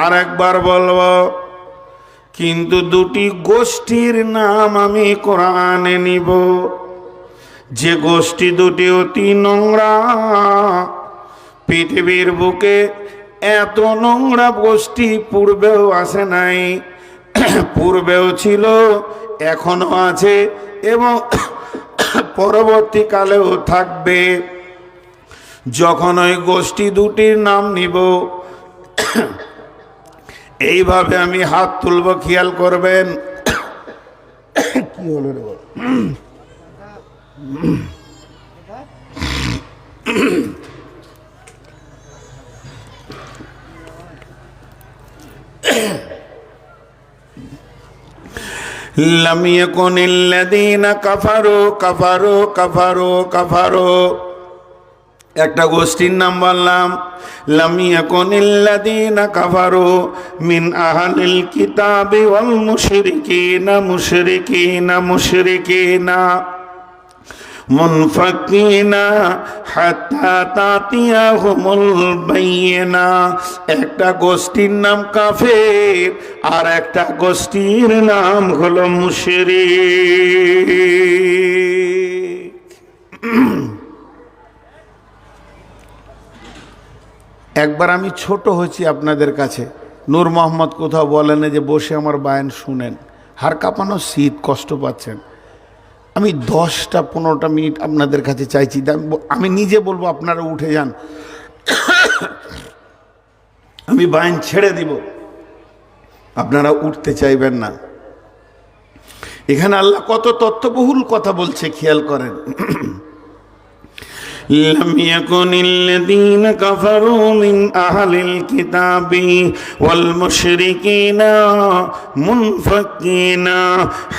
আর একবার বলবো, কিন্তু দুটি গোষ্ঠীর নাম আমি কোরআনে নিব, যে গোষ্ঠী দুটি অতি নোংরা। পৃথিবীর বুকে এত নোংরা গোষ্ঠী পূর্বেও আসে নাই, পূর্বেও ছিল, এখনো আছে এবং পরবর্তীকালেও থাকবে। যখন ওই গোষ্ঠী দুটির নাম নিব, এইভাবে আমি হাত তুলব, খেয়াল করবেন। কি হলো রে? লাম ইয়াকুনিল্লাযীনা কাফারু কাফারু কাফারু কাফারু, একটা গোষ্ঠীর নাম বললাম। লাম ইয়াকুনিল্লাযীনা কাফারু মিন আহলিল কিতাবি ওয়াল মুশরিকিনা মুশরিকিনা মুশরিকিনা মুনফাকিনা হাত্তা তাতিয়াহুমুল বাইয়িনা। একটা গোষ্ঠীর নাম কাফের আর একটা গোষ্ঠীর নাম হলো মুশরিক। একবার আমি ছোট হয়েছি আপনাদের কাছে, নূর মোহাম্মদ কোথাও বলেন যে বসে আমার বায়ান শুনেন, হাড় কাঁপানো শীত, কষ্ট পাচ্ছেন। আমি 10-15 মিনিট আপনাদের কাছে চাইছি, আমি নিজে বলবো আপনারা উঠে যান, আমি বায়ান ছেড়ে দিব, আপনারা উঠতে চাইবেন না। এখানে আল্লাহ কত তথ্যবহুল কথা বলছে, খেয়াল করেন। লাম ইয়াকুনিল্লাযীনা কাফারু মিন আহলিল কিতাবি ওয়াল মুশরিকিনা মুনফাকিনা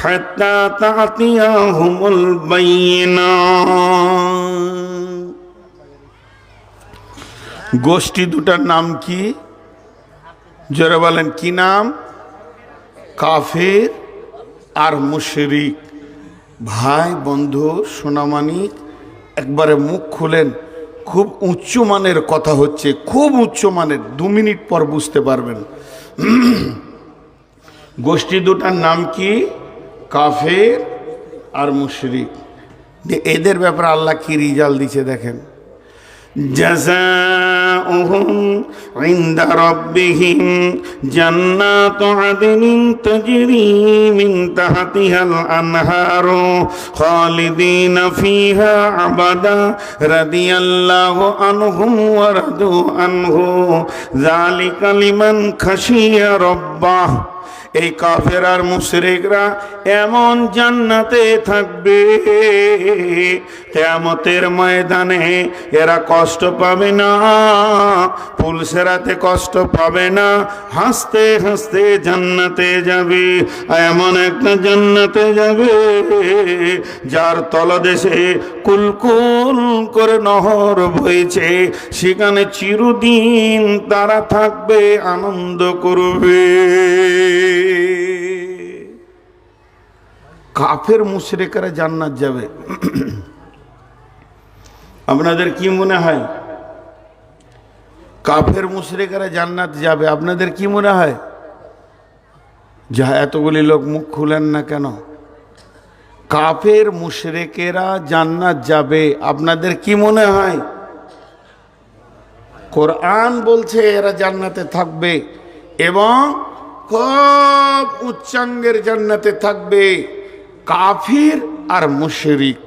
হাত্তা তাতিয়াহুমুল বাইয়িনা। গোষ্ঠী দুটার নাম কি? জোরে বলেন, কি নাম? কাফের আর মুশরিক। ভাই বন্ধু সোনামানিক, একবারে মুখ খুলেন, খুব উচ্চমানের কথা হচ্ছে, খুব উচ্চমানের, 2 মিনিট পর বুঝতে পারবেন। গোষ্ঠী দুটার নাম কি? কাফের আর মুশরিক। এদের ব্যাপারে আল্লাহ কি রিজাল্ট দিচ্ছে দেখেন। জাযাউহুম ইনদা রাব্বিহিম জান্নাতু আদনিন তাজরি মিন তাহতিহাল আনহারু খালিদিনা ফিহা আবাদা রাদিয়াল্লাহু আনহুম ওয়া রাদু আনহু যালিকা লিমান খাশিয়া রাব্বাহ। এই কাফের আর মুশরিকরা এমন জান্নাতে থাকবে, কিয়ামতের ময়দানে এরা কষ্ট পাবে না, পুলসেরাতে কষ্ট পাবে না, হাসতে হাসতে জান্নাতে যাবে। এমন একটা জান্নাতে যাবে যার তলদেশে কুলকুল করে নহর বইছে, সেখানে চিরদিন তারা থাকবে, আনন্দ করবে। কাফের মুশরিকরা জান্নাত যাবে। আপনাদের কি মনে হয়? কাফের মুশরিকরা জান্নাত যাবে, আপনাদের কি মনে হয়? যা এতগুলি লোক মুখ খুলেন না কেন? কাফের মুশরিকেরা জান্নাত যাবে, আপনাদের কি মনে হয়? কোরআন বলছে এরা জান্নাতে থাকবে এবং খুব উচ্চাঙ্গের জান্নাতে থাকবে, কাফির আর মুশরিক।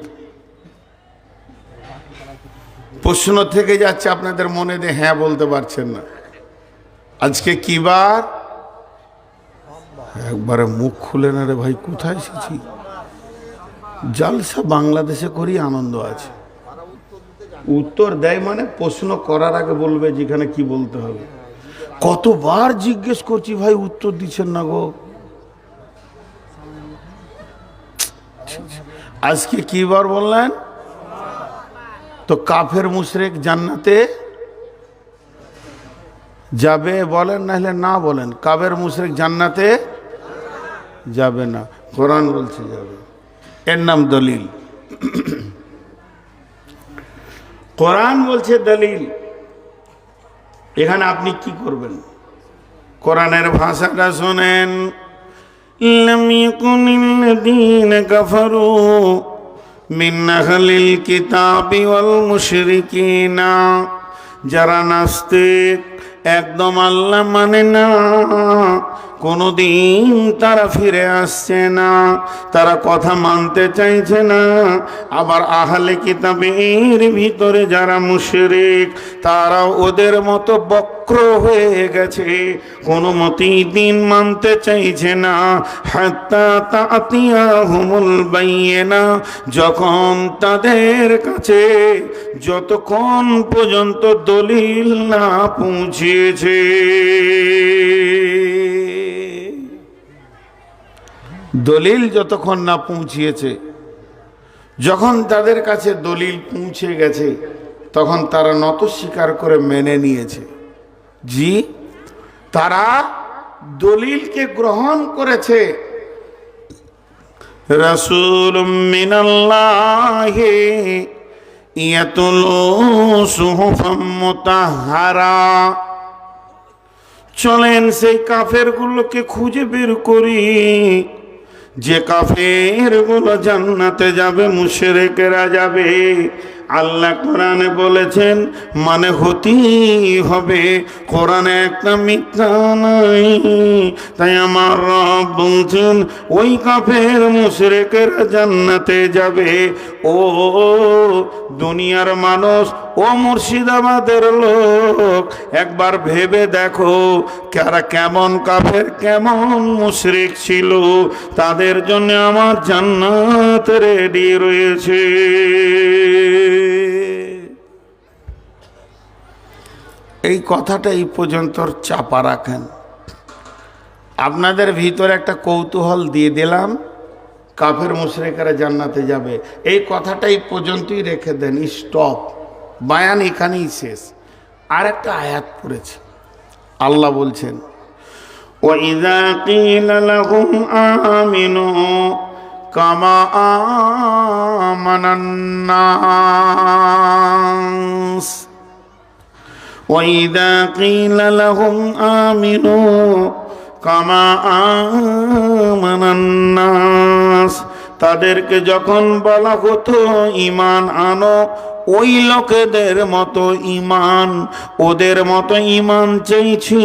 প্রশ্ন থেকে যাচ্ছে আপনাদের মনে, দিয়ে হ্যাঁ বলতে পারছেন না। আজকে কি বার? একবারে মুখ খুলে না রে ভাই, কোথায় এসেছি? জালসা বাংলাদেশে করি, আনন্দ আছে। উত্তর দেয় মানে প্রশ্ন করার আগে বলবে যেখানে কি বলতে হবে। কতবার জিজ্ঞেস করছি ভাই, উত্তর দিচ্ছেন না গো। আজকে কি বার বললেন? তো কাফের মুশরিক জান্নাতে যাবে বলেন, না হলে না বলেন। কাফের মুশরিক জান্নাতে যাবে না, কোরআন বলছে যাবে। এর নাম দলিল। কোরআন বলছে দলিল। এখানে আপনি কি করবেন? কোরআনের ভাষাটা শোনেন, লাম ইয়াকুনিল্লাযীনা কাফারু মিন আহলিল কিতাবি ওয়াল মুশরিকিনা, যারা নাস্তিক, একদম আল্লাহ মানে না, কোনদিন তারা ফিরে আসছে না, তারা কথা মানতে চাইছে না। আবার আহলে কিতাবের ভিতরে যারা মুশরিক, তারা ওদের মতো বক্র হয়ে গেছে, কোনো মতেই দিন মানতে চাইছে না। হাত্তা তাতিয়াহুমুল বাইয়িনা, যখন তাদের কাছে যতক্ষণ পর্যন্ত দলিল না পৌঁছেছে, দলিল যতক্ষণ না পৌঁছিয়েছে, যখন তাদের কাছে দলিল পৌঁছে গেছে, তখন তারা নত স্বীকার করে মেনে নিয়েছে। জি, তারা দলিলকে গ্রহণ করেছে। রাসূলুম মিনাল্লাহি ইয়াতুলু সুহুফাম মুতাহহারা, চলেন সেই কাফেরগুলোকে খুঁজে বের করি, যে কাফেরগুলো জান্নাতে যাবে, মুশরিকেরা যাবে। আল্লাহ কোরআনে বলেছেন, মানে হতেই হবে, কোরআনে একটা মিথ্যা নাই। তাই আমার রব বলছেন, ওই কাফের মুশরিকেরা জান্নাতে যাবে। ও দুনিয়ার মানুষ, ও মুর্শিদাবাদের লোক, একবার ভেবে দেখো, কারা কেমন কাফের, কেমন মুশরিক ছিল, তাদের জন্য আমার জান্নাত রেডি রয়েছে। এই কথাটা এই পর্যন্ত চাপা রাখেন। আপনাদের ভিতরে একটা কৌতূহল দিয়ে দিলাম, কাফের মুশরিকেরা জান্নাতে যাবে, এই কথাটা এই পর্যন্তই রেখে দেন, স্টপ, বায়ান এখানেই শেষ। আর একটা আয়াত পড়েছে, আল্লাহ বলছেন, ওয়াইযা কিলা লাহুম আমিনু কামা আমানান নাস, وَإِذَا قِيلَ لَهُمْ آمِنُوا كَمَا آمَنَ النَّاسُ, তাদেরকে যখন বলা হতো ঈমান আনো, ওই লোকেদের মতো ঈমান, ওদের মতো ঈমান চাইছি,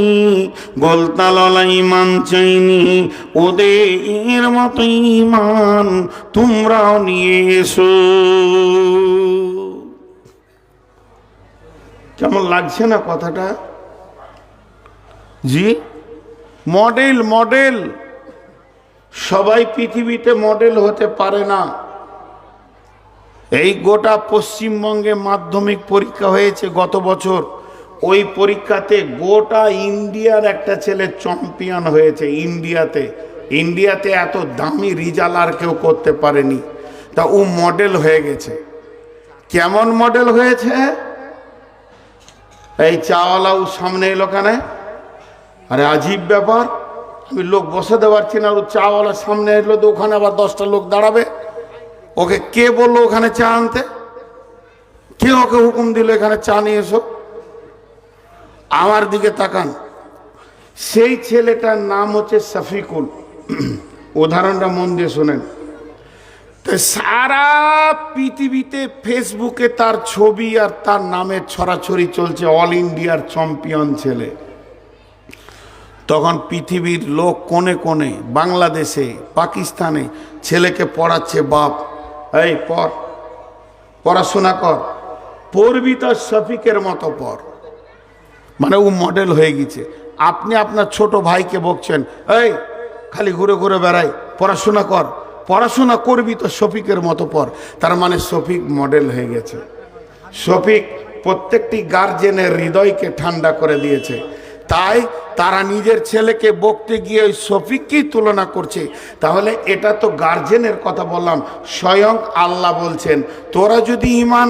গোলতাললা ঈমান চাইনি, ওদের মতো ঈমান তোমরাও নিয়ে এসো। কেমন লাগছে না কথাটা? জি, মডেল মডেল, সবাই পৃথিবীতে মডেল হতে পারে না। এই গোটা পশ্চিমবঙ্গে মাধ্যমিক পরীক্ষা হয়েছে গত বছর, ওই পরীক্ষাতে গোটা ইন্ডিয়ার একটা ছেলে চ্যাম্পিয়ন হয়েছে। ইন্ডিয়াতে এত দামি রেজাল্ট আর কেউ করতে পারেনি, তা ও মডেল হয়ে গেছে। কেমন মডেল হয়েছে? এই চাওয়ালাও সামনে এলো কেন? আরে আজীব ব্যাপার, আমি লোক বসাতে পারছি না, ও চাওয়ালা সামনে এলো, তো ওখানে আবার 10টা লোক দাঁড়াবে। ওকে কে বললো ওখানে চা আনতে? কে ওকে হুকুম দিল এখানে চা নিয়ে এসো? আমার দিকে তাকান, সেই ছেলেটার নাম হচ্ছে শফিকুল। উদাহরণটা মন দিয়ে শোনেন। তো সারা পৃথিবীতে ফেসবুকে তার ছবি আর তার নামের ছড়াছড়ি চলছে, অল ইন্ডিয়ার চ্যাম্পিয়ন ছেলে। তখন পৃথিবীর লোক কোণে কোণে, বাংলাদেশে, পাকিস্তানে ছেলেকে পড়াচ্ছে বাপ, এই পড়, পড়াশোনা কর, পড়বি তো শফিকের মতো পড়। মানে ও মডেল হয়ে গেছে। আপনি আপনার ছোট ভাইকে বকছেন, এই খালি ঘুরে ঘুরে বেড়াই, পড়াশোনা কর, পড়াশোনা করবি তো শফিকের মতো পড়। তার মানে শফিক মডেল হয়ে গেছে। শফিক প্রত্যেকটি গার্জেনের হৃদয়কে ঠান্ডা করে দিয়েছে। তাই তারা নিজের ছেলেকে বকতে গিয়ে ওই শফিককেই তুলনা করছে। তাহলে এটা তো গার্জেনের কথা বললাম, স্বয়ং আল্লাহ বলছেন, তোরা যদি ঈমান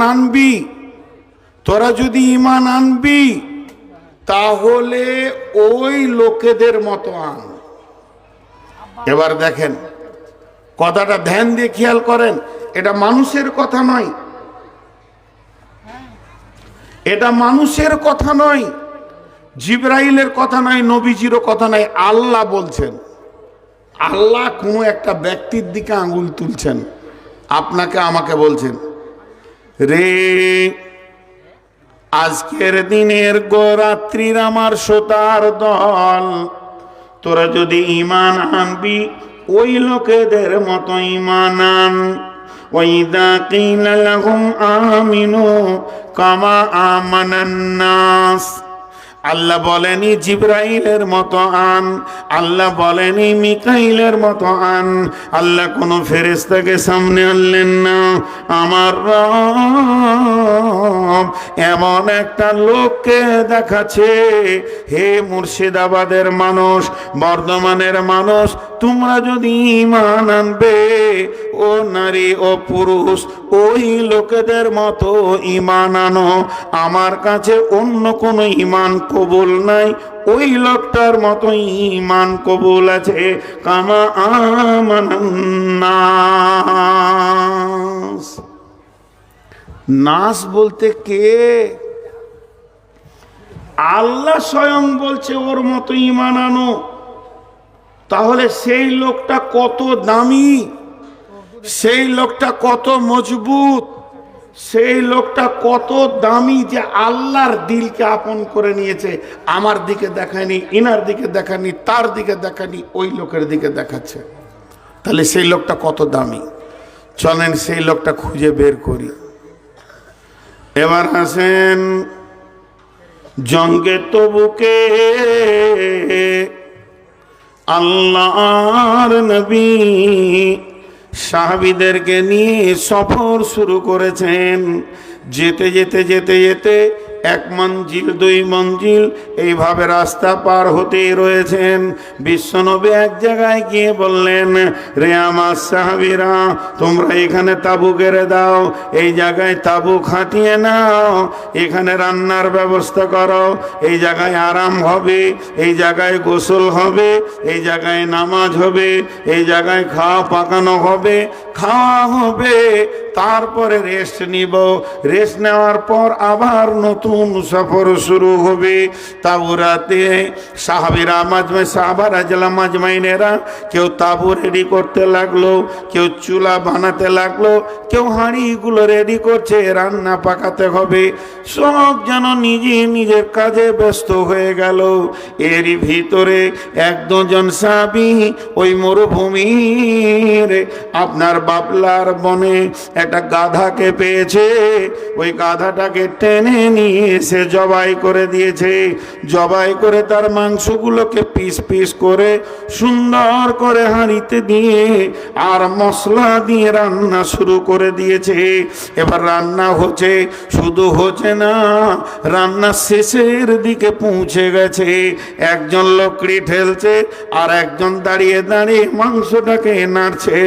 আনবি তাহলে ওই লোকেদের মতো আন। এবার দেখেন, কথাটা ধ্যান দিয়ে খেয়াল করেন, এটা মানুষের কথা নয়, এটা মানুষের কথা নয়। জিবরাইলের কথা নাই, নবীজিরও কথা নাই, আল্লাহ বলছেন। আল্লাহ কোনো একটা ব্যক্তির দিকে আঙুল তুলছেন, আপনাকে আমাকে বলছেন, রে আজকের দিনের রাত্রির আমার শ্রোতার দল, তোরা যদি ঈমান আনবি ওই লোকেদের মতো ঈমান আন। ওয়াইদা কিলা লাহুম আমিনু কামা আমানান নাস, আল্লাহ বলেনি জিবরাইলের মতো আন, আল্লাহ বলেনি মিকাইলের মতো আন, আল্লাহ কোন ফেরেশতাকে সামনে আনলেন না। আমার রব এমন একটা লোককে দেখাচ্ছে, হে মুর্শিদাবাদের মানুষ, বর্ধমানের মানুষ, তোমরা যদি ঈমান আনবে, ও নারী ও পুরুষ, ওই লোকেদের মতো ঈমান আনো। আমার কাছে অন্য কোনো ঈমান কবুল নাই, ওই লোকটার মতো ঈমান কবুল আছে। কামা আমানান নাস। নাস বলতে কে? আল্লাহ স্বয়ং বলছে ওর মতো ঈমান আনো। তাহলে সেই লোকটা কত দামি, সেই লোকটা কত মজবুত, সেই লোকটা কত দামি যে আল্লাহর দিলকে আপন করে নিয়েছে। আমার দিকে দেখায়নি, ইনার দিকে দেখায়নি, তার দিকে দেখায়নি, ওই লোকের দিকে দেখাচ্ছে। তাহলে সেই লোকটা কত দামি, চলেন সেই লোকটা খুঁজে বের করি। এবার আসেন জঙ্গে তবুকে আল্লাহর নবী সাহাবীদেরকে নিয়ে সফর শুরু করেছেন। যেতে যেতে যেতে যেতে এক মঞ্জিল, দুই মঞ্জিল, এইভাবে রাস্তা পার হতেই রয়েছেন। বিশ্বনবী এক জায়গায় গিয়ে বললেন, রে আমার সাহাবীরা, তোমরা এখানে তাঁবু গেড়ে দাও, এই জায়গায় তাঁবু খাটিয়ে নাও, এখানে রান্নার ব্যবস্থা করো, এই জায়গায় আরাম হবে, এই জায়গায় গোসল হবে, এই জায়গায় নামাজ হবে, এই জায়গায় খাওয়া পাকানো হবে, খাওয়া হবে, তারপরে রেস্ট নিব, রেস্ট নেওয়ার পর আবার নতুন সফর শুরু হবে। তাবুরাতে সাহাবীরা সাহাবারা জেলা মাজমাইনেরা কেউ তাবু রেডি করতে লাগলো, কেউ চুলা বানাতে লাগলো, কেউ হাঁড়িগুলো রেডি করছে, রান্না পাকাতে হবে। সব যেন নিজে নিজের কাজে ব্যস্ত হয়ে গেল। এরই ভিতরে এক দুজন সাহাবী ওই মরুভূমির আপনার বাবলার বনে একটা গাধাকে পেয়েছে, ওই গাধাটাকে টেনে নিয়ে এসে জবাই করে দিয়েছে। জবাই করে তার মাংসগুলোকে পিস পিস করে সুন্দর করে হাঁড়িতে দিয়ে আর মশলা দিয়ে রান্না শুরু করে দিয়েছে। এবার রান্না হচ্ছে, শুধু হচ্ছে না, রান্না শেষের দিকে পৌঁছে গেছে। একজন লকড়ি ঠেলছে, আর একজন দাঁড়িয়ে দাঁড়িয়ে মাংসটাকে নাড়ছে,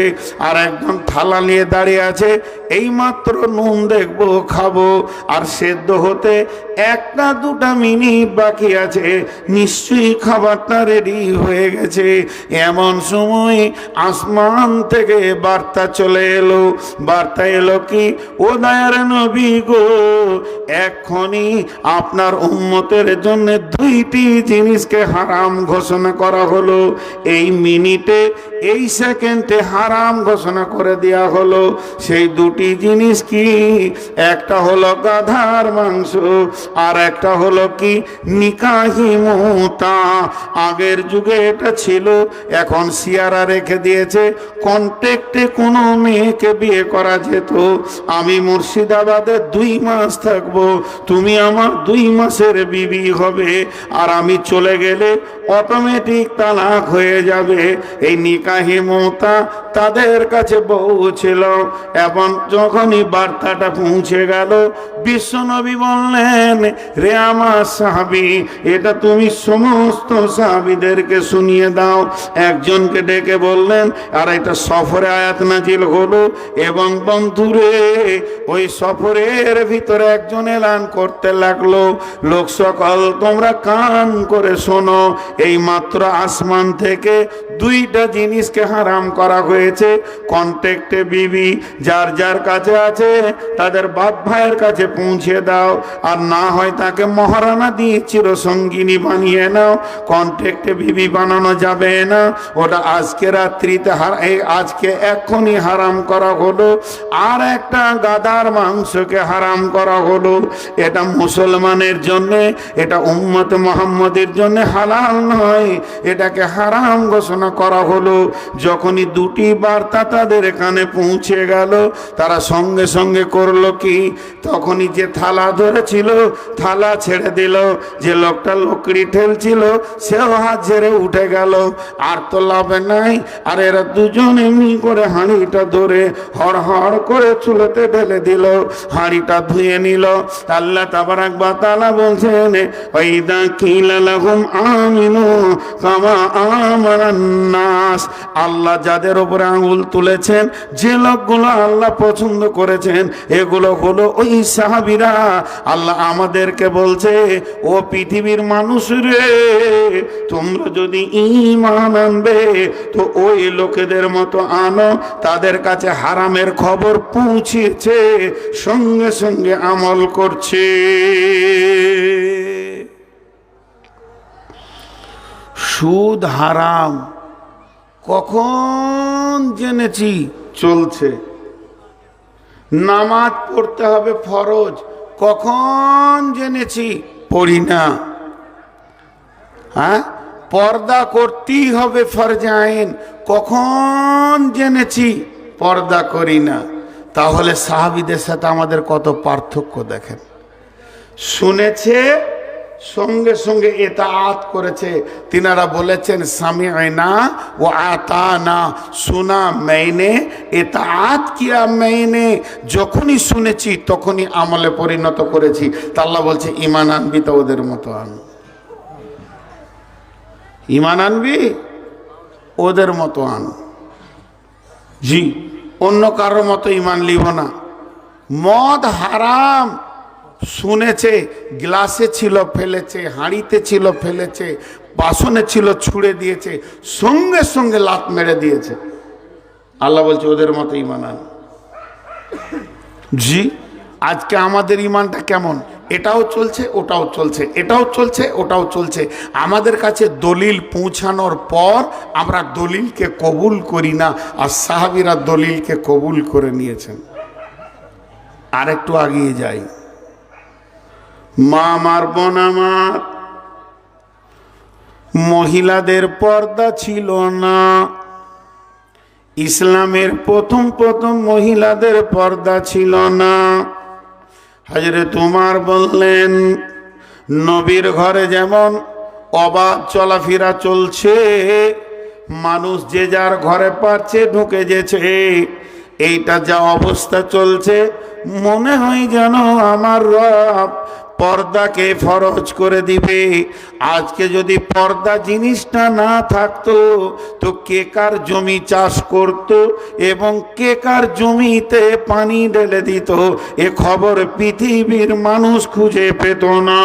আর একজন থালা নিয়ে দাঁড়িয়ে আছে, এই মাত্র নুন দেখবো, খাবো, আর সেদ্ধ হতে একটা দুটা মিনিট বাকি আছে, নিশ্চয়ই খাবারটা রেডি হয়ে গেছে। এমন সময় আসমান থেকে বার্তা চলে এলো। বার্তা এলো কি, ও দয়ার নবী গো, এক্ষুনি আপনার উম্মতের জন্য দুইটি জিনিসকে হারাম ঘোষণা করা হলো। এই মিনিটে, এই সেকেন্ডে হারাম ঘোষণা করে দেয়া হলো। সেই দুটি জিনিস কি? একটা হলো গাধার মাংস, আর একটা হলো কি, নিকাহি মুতা। আগের যুগে এটা ছিল, এখন সিয়ারা রেখে দিয়েছে। কন্ট্যাক্টে কোনো মেয়েকে বিয়ে করা যেত। আমি মুর্শিদাবাদে 2 মাস থাকবো, তুমি আমার 2 মাসের বিবি হবে, আর আমি চলে গেলে অটোমেটিক তালাক হয়ে যাবে। এই নিকাহি মুতা তাদের কাছে বউ ছিল। এবং যখনই বার্তাটা পৌঁছে গেল, বিশ্বনবী বললেন, রে আমার সাহাবী, এটা তুমি সমস্ত সাহাবীদেরকে শুনিয়ে দাও। একজনকে ডেকে বললেন, আর এটা সফরে আয়াত নাজিল হলো। এবং বন্ধুরে, ওই সফরের ভিতরে একজন এলান করতে লাগলো, লোক সকল তোমরা কান করে শোনো, এই মাত্র আসমান থেকে 2টা জিনিসকে হারাম করা হয়েছে। কন্ট্যাক্টে বিবি যার যার কাছে আছে তাদের বাপ ভাইয়ের কাছে পৌঁছে দাও। আর না হয় তাকে মহারানা দিয়ে চিরসঙ্গিনী বানিয়ে নাও। কন্ট্রাক্টে বিবি বানানো যাবে না, ওটা আজকে রাত্রিতে আজকে এক্ষুনি হারাম করা হলো। আর একটা গাদার মাংসকে হারাম করা হলো। এটা মুসলমানের জন্য, এটা উম্মত মুহাম্মদের জন্য হালাল নয়, এটাকে হারাম ঘোষণা করা হলো। যখনই দুটি বার্তা তাদের কানে পৌঁছে গেল, তারা সঙ্গে সঙ্গে করলো কি, তখনই যে থালা ধরেছিল থালা ছেড়ে দিল, যে লোকটা লকড়ি ঠেলছিল সেও হাত ঝেড়ে উঠে গেল। আর তো লাভ নাই। আর এরা দুজন এমনি করে হাঁড়িটা ধরে হড় করে চুলোতে ঢেলে দিল, হাঁড়িটা ধুয়ে নিল। আল্লাহ তাবারাক ওয়া তাআলা বলছেন, ওয়াইদা কিলা লাহুম আমিনু কামা আমানান নাস। আল্লাহ যাদের উপরে আঙুল তুলেছেন, যে লোকগুলো আল্লাহ পছন্দ করেছেন, এগুলো হলো ওই সাহাবীরা। আল্লাহ আমাদেরকে বলছে, ও পৃথিবীর মানুষ রে, তোমরা যদি ঈমান আনবে তো ওই লোকেদের মতো আনো, তাদের কাছে হারামের খবর পৌঁছেছে, সঙ্গে সঙ্গে আমল করছে। সুদ হারাম কখন জেনেছি, চলছে। নামাজ পড়তে হবে ফরজ, কখন জেনেছি, পড়ি না। হ্যাঁ, পর্দা করতেই হবে ফরজে আইন, কখন জেনেছি, পর্দা করি না। তাহলে সাহাবীদের সাথে আমাদের কত পার্থক্য দেখেন। শুনেছে, সঙ্গে সঙ্গে ইতাআত করেছে। তিনারা বলেছেন সামি'না ওয়া আতানা, সুনা মেনে, ইতাআত কিয়া মেনে। যখনই শুনেছি তখনই আমলে পরিণত করেছি। তা আল্লাহ বলছে, ঈমান আনবি তো ওদের মতো আন। ঈমান আনবি ওদের মতো আন। জি, অন্য কারোর মতো ঈমান লিব না। মদ হারাম শুনেছে, গ্লাসে ছিল ফেলেছে, হাঁড়িতে ছিল ফেলেছে, বাসনে ছিল ছুঁড়ে দিয়েছে, সঙ্গে সঙ্গে লাত মেরে দিয়েছে। আল্লাহ বলছে ওদের মতো ঈমান আন। জি, আজকে আমাদের ঈমানটা কেমন? এটাও চলছে, ওটাও চলছে, এটাও চলছে, ওটাও চলছে। আমাদের কাছে দলিল পৌঁছানোর পর আমরা দলিলকে কবুল করি না, আর সাহাবীরা দলিলকে কবুল করে নিয়েছেন। আর একটু আগিয়ে যাই। মা আমার, বোন আমার, মহিলাদের পর্দা ছিল না। ইসলামের প্রথম মহিলাদের পর্দা ছিল না। হযরত উমর বললেন, নবীর ঘরে যেমন অবাধ চলাফেরা চলছে, মানুষ যে যার ঘরে পারছে ঢুকে যেছে, এইটা যা অবস্থা চলছে, মনে হয় যেন আমার রব পর্দাকে ফরজ করে দিবে। আজকে যদি পর্দা জিনিসটা না থাকতো তো কে কার জমি চাষ করত এবং কে কার জমিতে পানি ঢেলে দিত, এ খবর পৃথিবীর মানুষ খুঁজে পেত না।